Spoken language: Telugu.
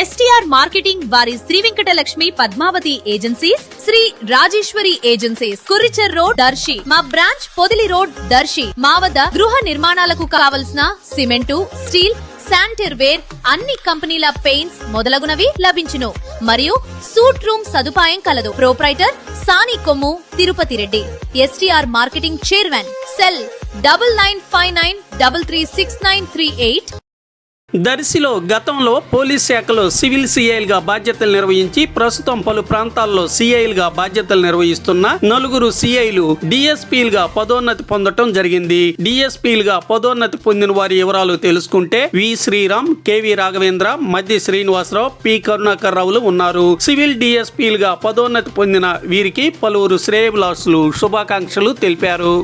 ఎస్టీఆర్ మార్కెటింగ్ వారి Shri Venkatalakshmi Padmavathi agencies, Shri Rajeshwari agencies, Kuricher road Darsi, మా బ్రాంచ్ పొదిలి రోడ్ దర్శి. మా వద్ద గృహ నిర్మాణాలకు కావలసిన సిమెంటు, స్టీల్, శానిటరీ వేర్, అన్ని కంపెనీల పెయింట్స్ మొదలగునవి లభించును. మరియు సూట్ రూమ్ సదుపాయం కలదు. Proprietor Sani Kommu Tirupati Reddy. STR marketing chairman. Cell 9959336938. దర్శిలో గతంలో పోలీస్ శాఖలో సివిల్ సిఐలుగా బాధ్యతలు నిర్వహించి ప్రస్తుతం పలు ప్రాంతాల్లో సిఐలుగా బాధ్యతలు నిర్వహిస్తున్న 4 సిఐలు డిఎస్పీలుగా పదోన్నతి పొందటం జరిగింది. డిఎస్పీలుగా పదోన్నతి పొందిన వారి వివరాలు తెలుసుకుంటే వి శ్రీరామ్, కెవి రాఘవేంద్ర, మధ్య శ్రీనివాసరావు, పి కరుణాకర్ రావులు ఉన్నారు. సివిల్ డిఎస్పీలుగా పదోన్నతి పొందిన వీరికి పలువురు శ్రేయోభిలాషులు శుభాకాంక్షలు తెలిపారు.